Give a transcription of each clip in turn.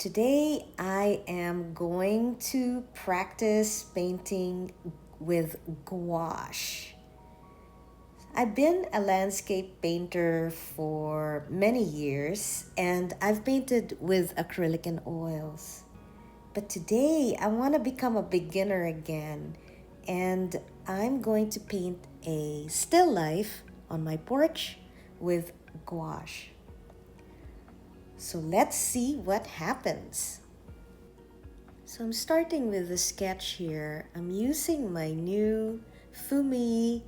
today I am going to practice painting with gouache. I've been a landscape painter for many years and I've painted with acrylic and oils. But today I want to become a beginner again and I'm going to paint a still life on my porch with gouache. So let's see what happens. So I'm starting with a sketch here. I'm using my new Fumi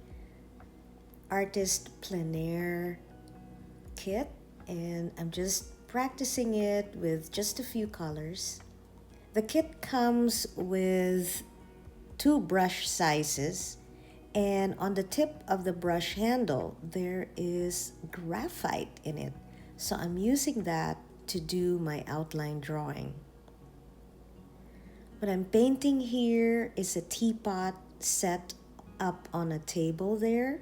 Artist Plein Air kit and I'm just practicing it with just a few colors. The kit comes with two brush sizes and on the tip of the brush handle there is graphite in it. So I'm using that to do my outline drawing. What I'm painting here is a teapot set up on a table there,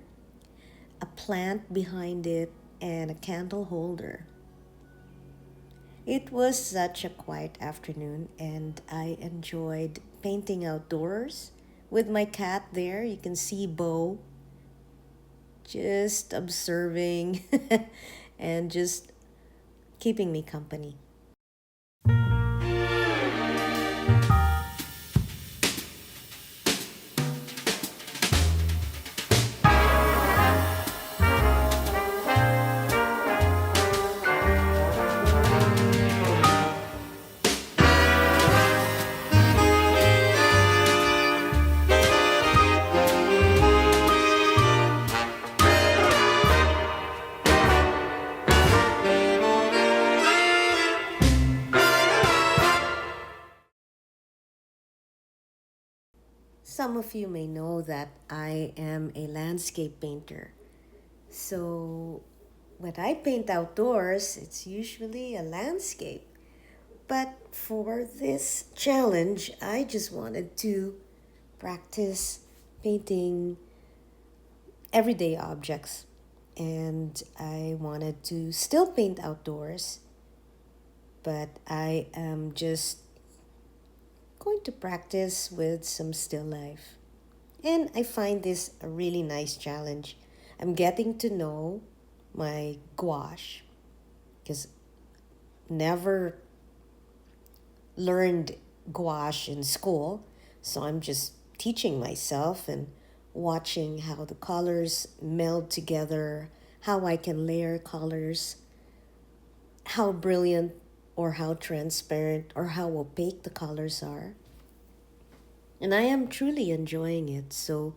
a plant behind it, and a candle holder. It was such a quiet afternoon and I enjoyed painting outdoors with my cat there. You can see Bo just observing and just keeping me company. Some of you may know that I am a landscape painter. So when I paint outdoors, it's usually a landscape. But for this challenge, I just wanted to practice painting everyday objects. And I wanted to still paint outdoors, but I am just going to practice with some still life. And I find this a really nice challenge. I'm getting to know my gouache because never learned gouache in school. So I'm just teaching myself and watching how the colors meld together, how I can layer colors, how brilliant or how transparent or how opaque the colors are. And I am truly enjoying it. So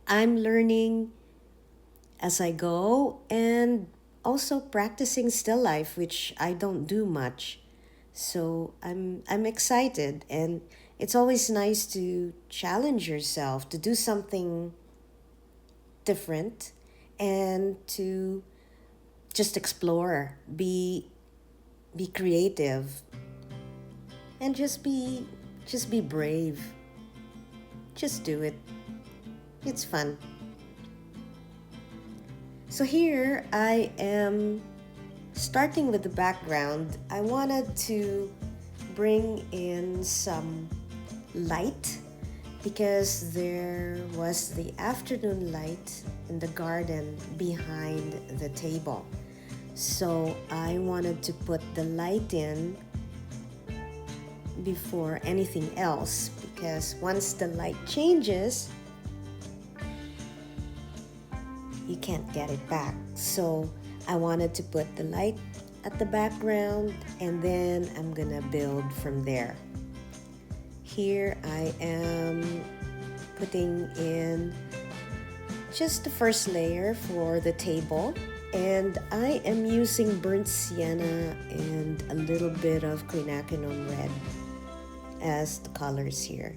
I'm learning as I go and also practicing still life, which I don't do much. So I'm excited and it's always nice to challenge yourself to do something different and to just explore, be creative and just be brave. Just do it. It's fun. So here I am starting with the background. I wanted to bring in some light because there was the afternoon light in the garden behind the table. So I wanted to put the light in before anything else because once the light changes, you can't get it back. So I wanted to put the light at the background and then I'm gonna build from there. Here I am putting in just the first layer for the table and I am using burnt sienna and a little bit of quinacridone red as the colors here.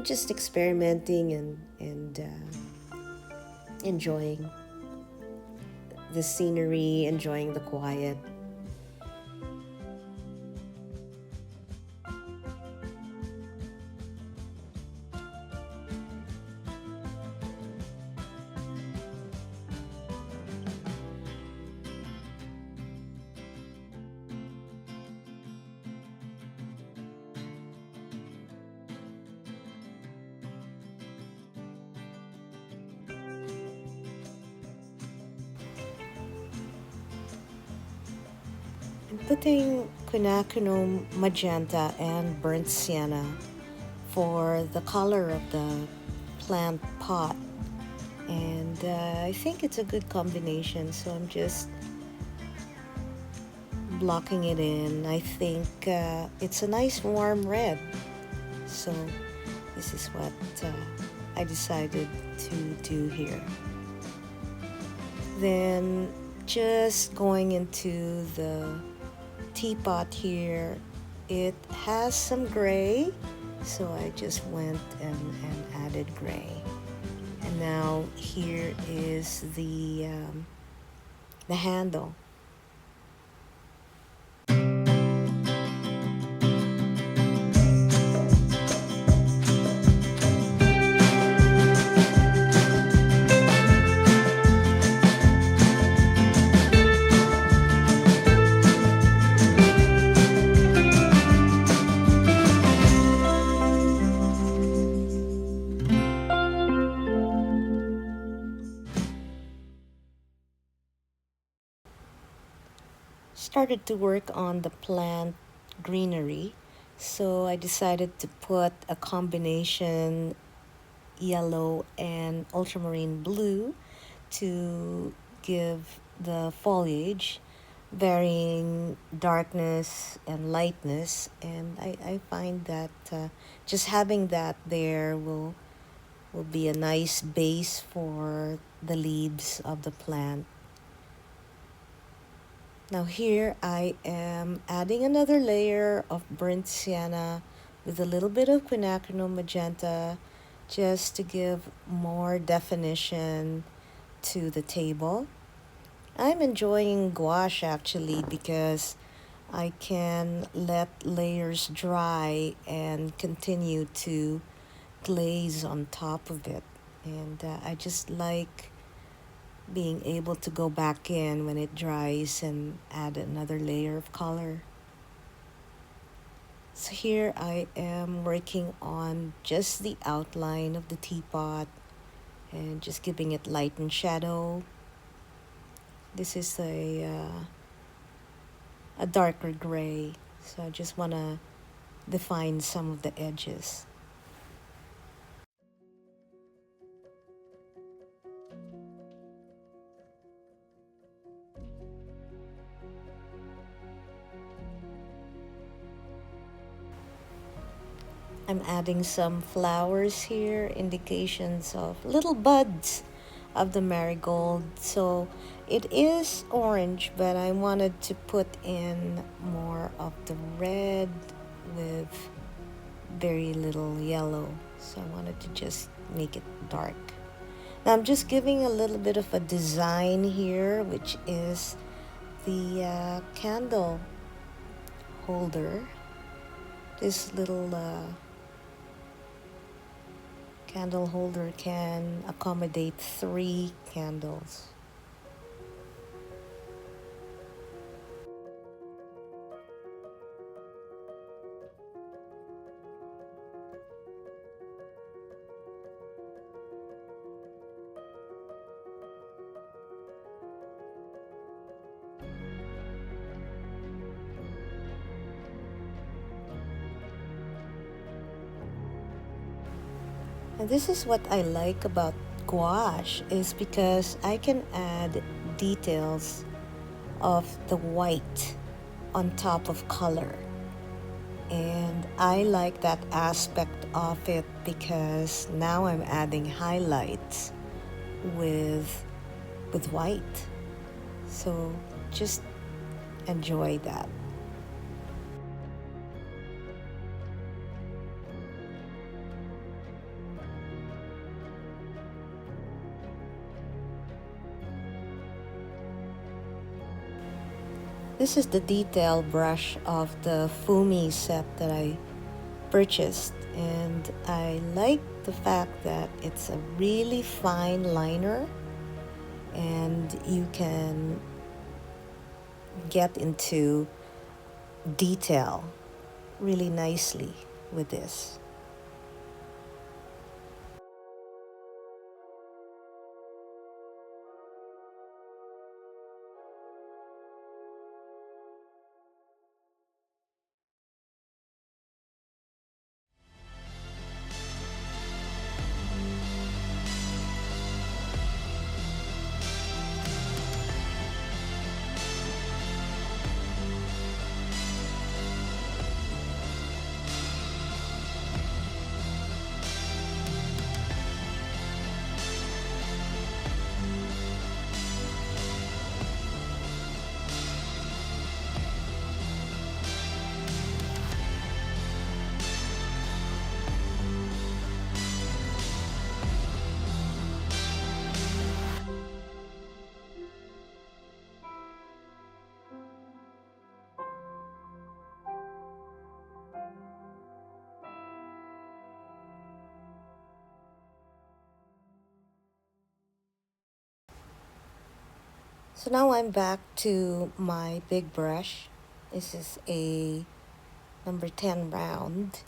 Just experimenting and enjoying the scenery, enjoying the quiet. Putting quinacridone magenta and burnt sienna for the color of the plant pot. And I think it's a good combination, so I'm just blocking it in. I think it's a nice warm red. So this is what I decided to do here. Then just going into the teapot here, it has some gray, so I just went and added gray. And now here is the handle. Started to work on the plant greenery, so I decided to put a combination yellow and ultramarine blue to give the foliage varying darkness and lightness. And I find that just having that there will be a nice base for the leaves of the plant. Now here I am adding another layer of burnt sienna with a little bit of quinacridone magenta just to give more definition to the table. I'm enjoying gouache actually because I can let layers dry and continue to glaze on top of it. And I just like being able to go back in when it dries and add another layer of color. So here I am working on just the outline of the teapot and just giving it light and shadow. This is a darker gray, so I just want to define some of the edges. I'm adding some flowers here, indications of little buds of the marigold. So it is orange, but I wanted to put in more of the red with very little yellow. So I wanted to just make it dark. Now I'm just giving a little bit of a design here, which is the candle holder. This little candle holder can accommodate 3 candles. And this is what I like about gouache is because I can add details of the white on top of color. And I like that aspect of it because now I'm adding highlights with white. So just enjoy that. This is the detail brush of the Fumi set that I purchased, and I like the fact that it's a really fine liner and you can get into detail really nicely with this. So now I'm back to my big brush. This is a number 10 round,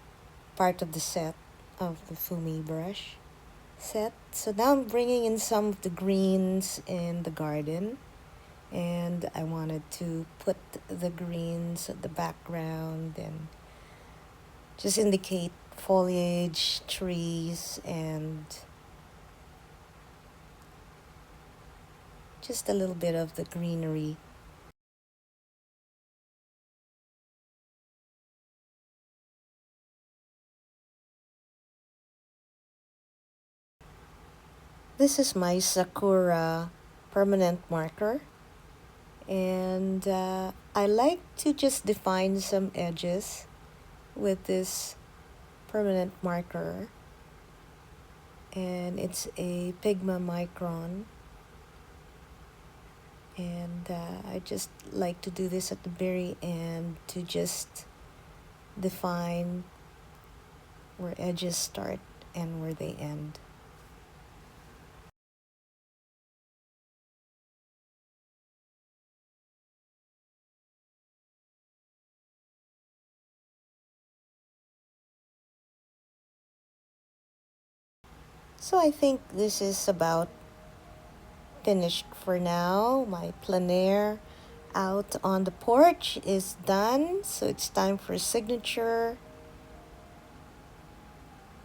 part of the set of the Fumi brush set. So now I'm bringing in some of the greens in the garden, and I wanted to put the greens at the background and just indicate foliage, trees, and just a little bit of the greenery. This is my Sakura permanent marker, and I like to just define some edges with this permanent marker, and it's a Pigma Micron, and I just like to do this at the very end to just define where edges start and where they end. So I think this is about finished for now. My plein air out on the porch is done, so it's time for signature.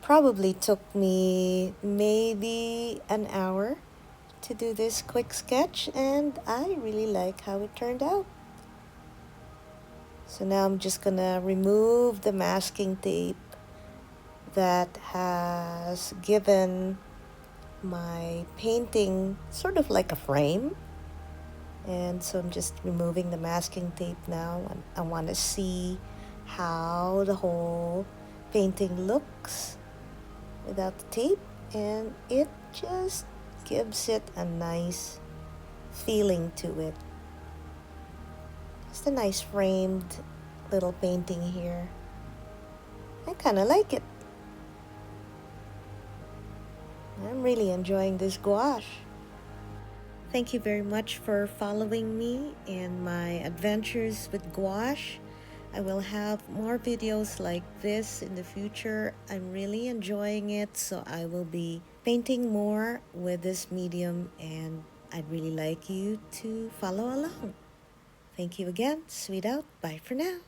Probably took me maybe an hour to do this quick sketch, and I really like how it turned out. So now I'm just gonna remove the masking tape that has given my painting sort of like a frame. And so I'm just removing the masking tape now. I want to see how the whole painting looks without the tape, and it just gives it a nice feeling to it. Just a nice framed little painting here. I kind of like it. I'm really enjoying this gouache. Thank you very much for following me in my adventures with gouache. I will have more videos like this in the future. I'm really enjoying it, so I will be painting more with this medium, and I'd really like you to follow along. Thank you again. Sweet out. Bye for now.